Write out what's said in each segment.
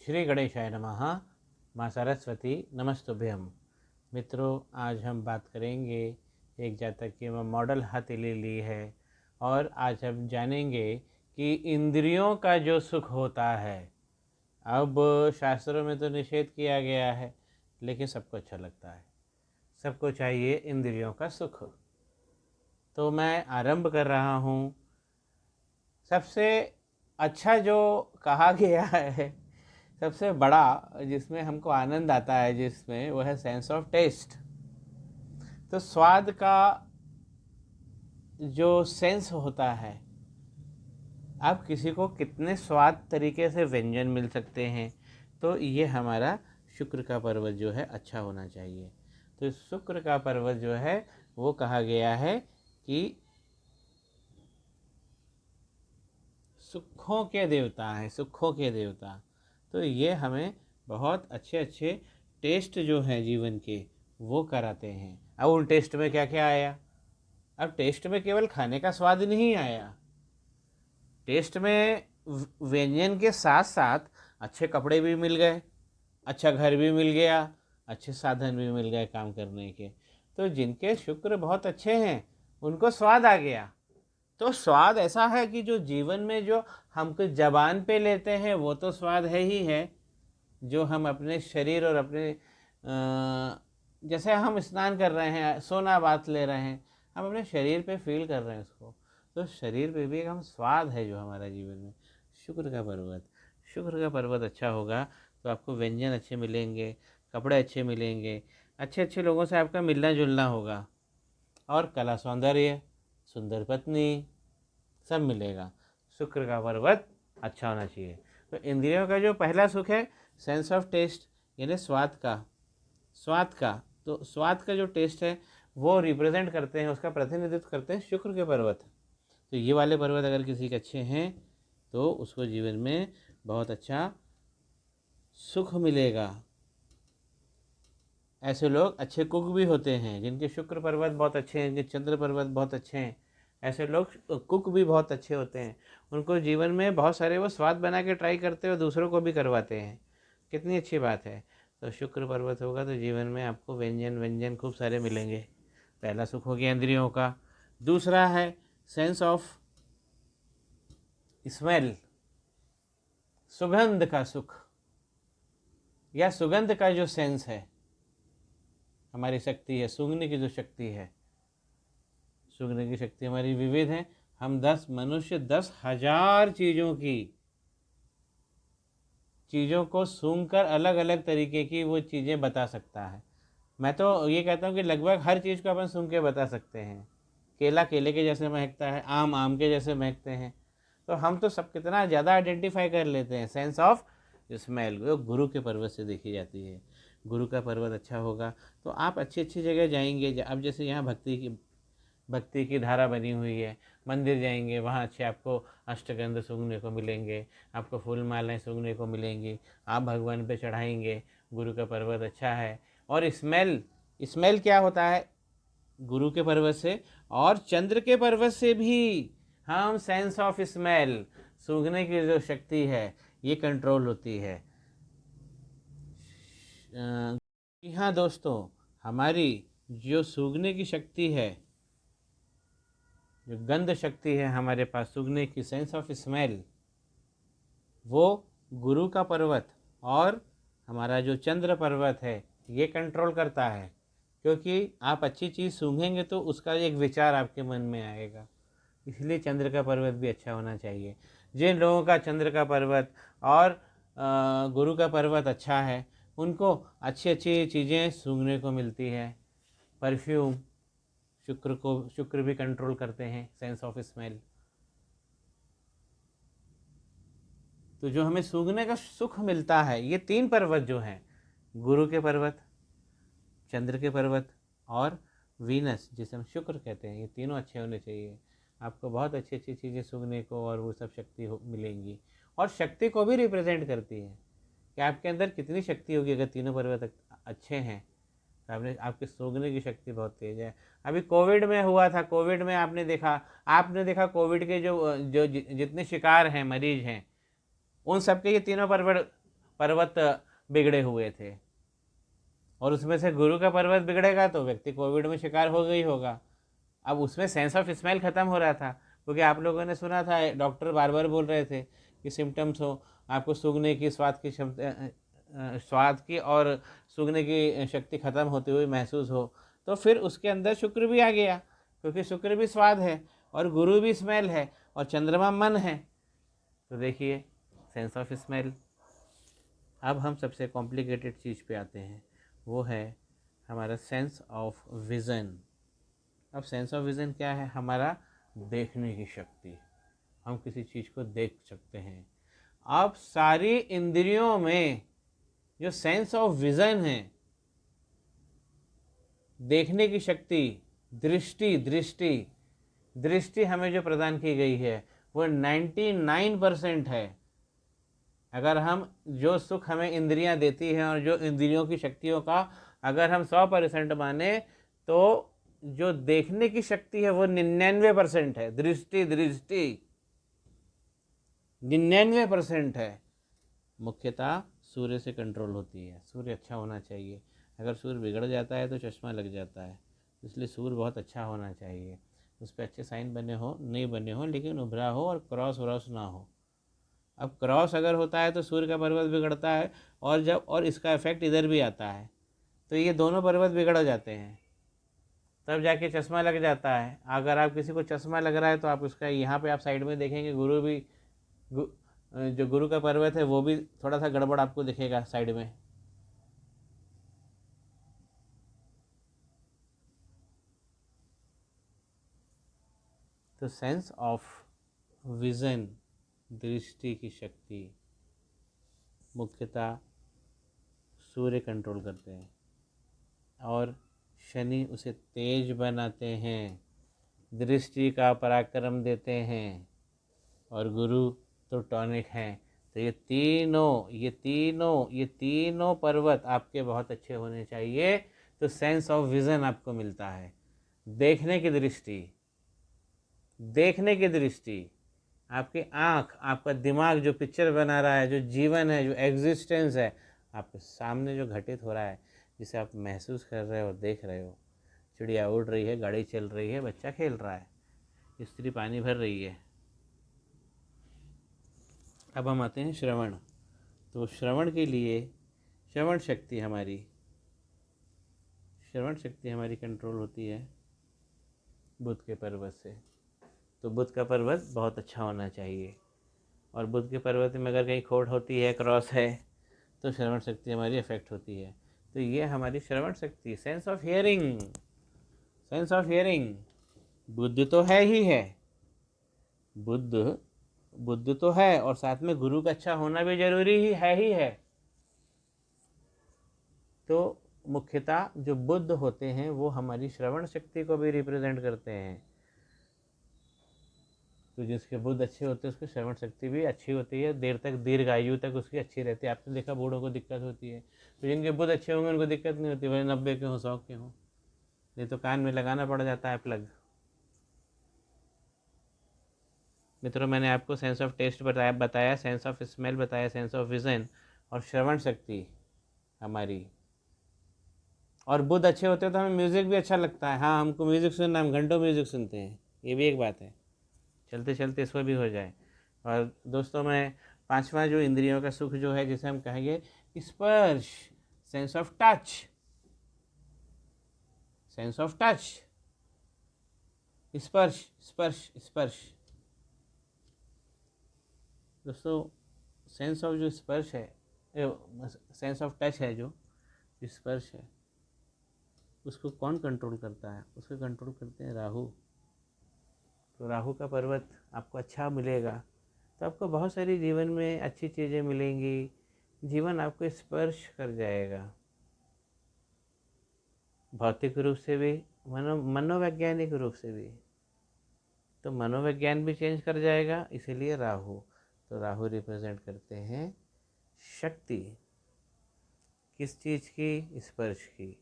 श्री गणेशाय नमः। माँ सरस्वती नमस्तुभ्यम। मित्रों, आज हम बात करेंगे एक जातक की मॉडल हथेली है और आज हम जानेंगे कि इंद्रियों का जो सुख होता है, अब शास्त्रों में तो निषेध किया गया है, लेकिन सबको अच्छा लगता है, सबको चाहिए इंद्रियों का सुख। तो मैं आरंभ कर रहा हूँ। सबसे अच्छा जो कहा गया है, सबसे बड़ा जिसमें हमको आनंद आता है, जिसमें वो है सेंस ऑफ टेस्ट। तो स्वाद का जो सेंस होता है, आप किसी को कितने स्वाद तरीके से व्यंजन मिल सकते हैं, तो ये हमारा शुक्र का पर्वत जो है अच्छा होना चाहिए। तो शुक्र का पर्वत जो है वो कहा गया है कि सुखों के देवता हैं, सुखों के देवता। तो ये हमें बहुत अच्छे अच्छे टेस्ट जो हैं जीवन के, वो कराते हैं। अब उन टेस्ट में क्या क्या आया? अब टेस्ट में केवल खाने का स्वाद नहीं आया, टेस्ट में व्यंजन के साथ साथ अच्छे कपड़े भी मिल गए, अच्छा घर भी मिल गया, अच्छे साधन भी मिल गए काम करने के। तो जिनके शुक्र बहुत अच्छे हैं उनको स्वाद आ गया। तो स्वाद ऐसा है कि जो जीवन में जो हमको जबान पे लेते हैं वो तो स्वाद है ही है, जो हम अपने शरीर और अपने जैसे हम स्नान कर रहे हैं, सोना बात ले रहे हैं, हम अपने शरीर पे फील कर रहे हैं उसको, तो शरीर पे भी एक हम स्वाद है जो हमारा जीवन में। शुक्र का पर्वत, शुक्र का पर्वत अच्छा होगा तो आपको व्यंजन अच्छे मिलेंगे, कपड़े अच्छे मिलेंगे, अच्छे अच्छे लोगों से आपका मिलना जुलना होगा, और कला सौंदर्य, सुंदर पत्नी, सब मिलेगा। शुक्र का पर्वत अच्छा होना चाहिए। तो इंद्रियों का जो पहला सुख है सेंस ऑफ टेस्ट, यानी स्वाद का तो स्वाद का जो टेस्ट है वो रिप्रेजेंट करते हैं, उसका प्रतिनिधित्व करते हैं शुक्र के पर्वत। तो ये वाले पर्वत अगर किसी के अच्छे हैं तो उसको जीवन में बहुत अच्छा सुख मिलेगा। ऐसे लोग अच्छे कुक भी होते हैं, जिनके शुक्र पर्वत बहुत अच्छे हैं, जिनके चंद्र पर्वत बहुत अच्छे हैं, ऐसे लोग कुक भी बहुत अच्छे होते हैं। उनको जीवन में बहुत सारे वो स्वाद बना के ट्राई करते हैं और दूसरों को भी करवाते हैं। कितनी अच्छी बात है। तो शुक्र पर्वत होगा तो जीवन में आपको व्यंजन व्यंजन खूब सारे मिलेंगे। पहला सुख हो गया इंद्रियों का। दूसरा है सेंस ऑफ स्मेल, सुगंध का सुख, या सुगंध का जो सेंस है, हमारी शक्ति है, सूंघने की जो शक्ति है, सूंघने की शक्ति हमारी विविध है। हम 10 मनुष्य 10,000 चीज़ों को सूंघकर अलग अलग तरीके की वो चीज़ें बता सकता है। मैं तो ये कहता हूँ कि लगभग हर चीज़ को अपन सूंघ के बता सकते हैं। केला केले के जैसे महकता है, आम आम के जैसे महकते हैं। तो हम तो सब कितना ज़्यादा आइडेंटिफाई कर लेते हैं। सेंस ऑफ स्मेल जो गुरु के पर्वत से देखी जाती है। गुरु का पर्वत अच्छा होगा तो आप अच्छी अच्छी जगह जाएंगे। अब जैसे यहाँ भक्ति की धारा बनी हुई है, मंदिर जाएंगे वहाँ अच्छे आपको अष्टगंध सूंघने को मिलेंगे, आपको फूल मालाएँ सूंघने को मिलेंगी, आप भगवान पे चढ़ाएंगे। गुरु का पर्वत अच्छा है। और स्मेल, स्मेल क्या होता है? गुरु के पर्वत से और चंद्र के पर्वत से भी हम सेंस ऑफ स्मेल, सूंघने की जो शक्ति है ये कंट्रोल होती है। जी हाँ दोस्तों, हमारी जो सूंघने की शक्ति है, जो गंध शक्ति है हमारे पास सूंघने की, सेंस ऑफ स्मेल, वो गुरु का पर्वत और हमारा जो चंद्र पर्वत है ये कंट्रोल करता है। क्योंकि आप अच्छी चीज़ सूंघेंगे तो उसका एक विचार आपके मन में आएगा, इसलिए चंद्र का पर्वत भी अच्छा होना चाहिए। जिन लोगों का चंद्र का पर्वत और गुरु का पर्वत अच्छा है उनको अच्छी अच्छी चीज़ें सूंघने को मिलती है। परफ्यूम, शुक्र भी कंट्रोल करते हैं, सेंस ऑफ स्मेल। तो जो हमें सूंघने का सुख मिलता है, ये 3 पर्वत जो हैं, गुरु के पर्वत, चंद्र के पर्वत और वीनस जिसे हम शुक्र कहते हैं, ये तीनों अच्छे होने चाहिए। आपको बहुत अच्छी अच्छी चीज़ें सूंघने को और वो सब शक्ति मिलेंगी। और शक्ति को भी रिप्रेजेंट करती है कि आपके अंदर कितनी शक्ति होगी। अगर तीनों पर्वत अच्छे हैं तो आपके सूंघने की शक्ति बहुत तेज है। अभी कोविड में हुआ था, कोविड में आपने देखा कोविड के जो जो जितने शिकार हैं, मरीज हैं, उन सबके ये तीनों पर्वत पर्वत बिगड़े हुए थे, और उसमें से गुरु का पर्वत बिगड़ेगा तो व्यक्ति कोविड में शिकार हो गई होगा। अब उसमें सेंस ऑफ स्मेल ख़त्म हो रहा था, क्योंकि आप लोगों ने सुना था डॉक्टर बार बार बोल रहे थे कि सिम्टम्स हो, आपको सूंघने की, स्वाद की क्षमता, स्वाद की और सूंघने की शक्ति ख़त्म होती हुई महसूस हो। तो फिर उसके अंदर शुक्र भी आ गया, क्योंकि शुक्र भी स्वाद है और गुरु भी स्मेल है और चंद्रमा मन है। तो देखिए सेंस ऑफ स्मेल। अब हम सबसे कॉम्प्लिकेटेड चीज़ पे आते हैं, वो है हमारा सेंस ऑफ विज़न। अब सेंस ऑफ विज़न क्या है? हमारा देखने की शक्ति, हम किसी चीज़ को देख सकते हैं। अब सारी इंद्रियों में जो सेंस ऑफ विज़न है, देखने की शक्ति, दृष्टि दृष्टि दृष्टि हमें जो प्रदान की गई है वो 99% है। अगर हम जो सुख हमें इंद्रियां देती हैं और जो इंद्रियों की शक्तियों का अगर हम 100% माने, तो जो देखने की शक्ति है वो 99% है। दृष्टि दृष्टि 99% है। मुख्यतः सूर्य से कंट्रोल होती है। सूर्य अच्छा होना चाहिए, अगर सूर्य बिगड़ जाता है तो चश्मा लग जाता है, इसलिए सूर्य बहुत अच्छा होना चाहिए। उस पर अच्छे साइन बने हो, नहीं बने हो, लेकिन उभरा हो और क्रॉस व्रॉस ना हो। अब क्रॉस अगर होता है तो सूर्य का पर्वत बिगड़ता है, और इसका इफेक्ट इधर भी आता है, तो ये दोनों पर्वत बिगड़ जाते हैं, तब जाके चश्मा लग जाता है। अगर आप किसी को चश्मा लग रहा है तो आप उसका यहाँ पे आप साइड में देखेंगे, गुरु भी गु, जो गुरु का पर्वत है वो भी थोड़ा सा गड़बड़ आपको दिखेगा साइड में। तो सेंस ऑफ विज़न, दृष्टि की शक्ति मुख्यतः सूर्य कंट्रोल करते हैं, और शनि उसे तेज बनाते हैं, दृष्टि का पराक्रम देते हैं, और गुरु तो टॉनिक हैं। तो ये तीनों पर्वत आपके बहुत अच्छे होने चाहिए, तो सेंस ऑफ विज़न आपको मिलता है। देखने की दृष्टि, आपकी आँख, आपका दिमाग जो पिक्चर बना रहा है, जो जीवन है, जो एग्जिस्टेंस है, आपके सामने जो घटित हो रहा है, जिसे आप महसूस कर रहे हो, देख रहे हो। चिड़िया उड़ रही है, गाड़ी चल रही है, बच्चा खेल रहा है, स्त्री पानी भर रही है। अब हम आते हैं श्रवण। तो श्रवण के लिए श्रवण शक्ति हमारी कंट्रोल होती है बुध के पर्वत से। तो बुध का पर्वत बहुत अच्छा होना चाहिए, और बुध के पर्वत में अगर कहीं खोट होती है, क्रॉस है, तो श्रवण शक्ति हमारी अफेक्ट होती है। तो ये हमारी श्रवण शक्ति, सेंस ऑफ हियरिंग बुद्ध तो है ही है, बुद्ध तो है, और साथ में गुरु का अच्छा होना भी जरूरी ही है। तो मुख्यतः जो बुद्ध होते हैं वो हमारी श्रवण शक्ति को भी रिप्रेजेंट करते हैं। तो जिसके बुद्ध अच्छे होते हैं उसकी श्रवण शक्ति भी अच्छी होती है, देर तक दीर्घ आयु तक उसकी अच्छी रहती है। आपने देखा बूढ़ों को दिक्कत होती है, तो जिनके बुद्ध अच्छे होंगे उनको दिक्कत नहीं होती, भाई 90 के हों, 100 के हों, नहीं तो कान में लगाना पड़ जाता है प्लग। मित्रों, मैंने आपको सेंस ऑफ टेस्ट बताया, सेंस ऑफ स्मेल बताया, सेंस ऑफ विज़न और श्रवण शक्ति हमारी। और बुद्ध अच्छे होते हैं तो हमें म्यूज़िक भी अच्छा लगता है। हाँ, हमको म्यूज़िक सुनना, हम घंटों म्यूज़िक सुनते हैं, ये भी एक बात है। चलते चलते इसको भी हो जाए। और दोस्तों, मैं पांचवा जो इंद्रियों का सुख जो है, जिसे हम कहेंगे स्पर्श, सेंस ऑफ टच, स्पर्श स्पर्श स्पर्श। दोस्तों, सेंस ऑफ जो स्पर्श है, सेंस ऑफ टच है, जो स्पर्श है, उसको कौन कंट्रोल करता है? उसको कंट्रोल करते हैं राहु। तो राहु का पर्वत आपको अच्छा मिलेगा तो आपको बहुत सारी जीवन में अच्छी चीज़ें मिलेंगी, जीवन आपको स्पर्श कर जाएगा, भौतिक रूप से भी, मनोवैज्ञानिक रूप से भी। तो मनोविज्ञान भी चेंज कर जाएगा, इसीलिए राहु। तो राहु रिप्रेजेंट करते हैं शक्ति, किस चीज़ की? स्पर्श की।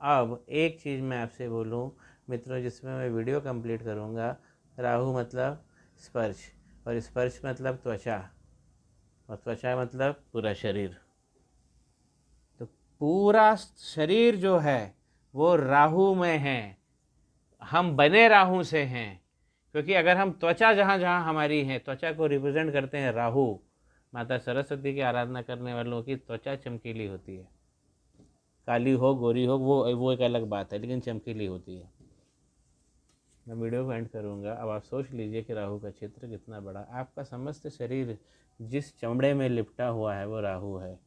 अब एक चीज़ मैं आपसे बोलूं मित्रों, जिसमें मैं वीडियो कंप्लीट करूंगा, राहु मतलब स्पर्श, और स्पर्श मतलब त्वचा, और त्वचा मतलब पूरा शरीर। तो पूरा शरीर जो है वो राहु में है, हम बने राहु से हैं। क्योंकि अगर हम त्वचा जहाँ जहाँ हमारी है, त्वचा को रिप्रेजेंट करते हैं राहु। माता सरस्वती की आराधना करने वालों की त्वचा चमकीली होती है, काली हो गोरी हो वो एक अलग बात है, लेकिन चमकीली होती है। मैं वीडियो को एंड करूँगा। अब आप सोच लीजिए कि राहु का क्षेत्र कितना बड़ा। आपका समस्त शरीर जिस चमड़े में लिपटा हुआ है वो राहु है।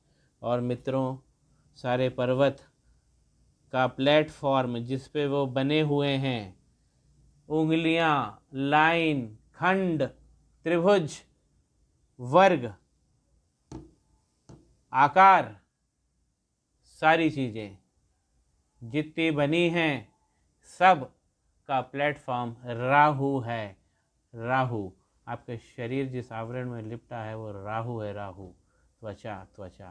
और मित्रों, सारे पर्वत का प्लेटफॉर्म जिस पे वो बने हुए हैं, उंगलियां, लाइन, खंड, त्रिभुज, वर्ग, आकार, सारी चीज़ें जितनी बनी हैं सब का प्लेटफॉर्म राहु है। राहु, आपके शरीर जिस आवरण में लिपटा है वो राहु है। राहु, त्वचा, त्वचा,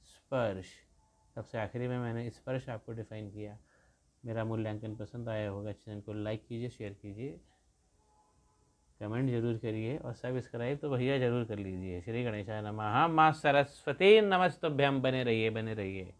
स्पर्श। सबसे आखिरी में मैंने स्पर्श आपको डिफाइन किया। मेरा मूल्यांकन पसंद आया होगा, चैनल को लाइक कीजिए, शेयर कीजिए, कमेंट जरूर करिए और सब्सक्राइब तो भैया जरूर कर लीजिए। श्री गणेशाय नमः। माँ सरस्वती नमस्तुभ्यम। बने रहिए, बने रहिए।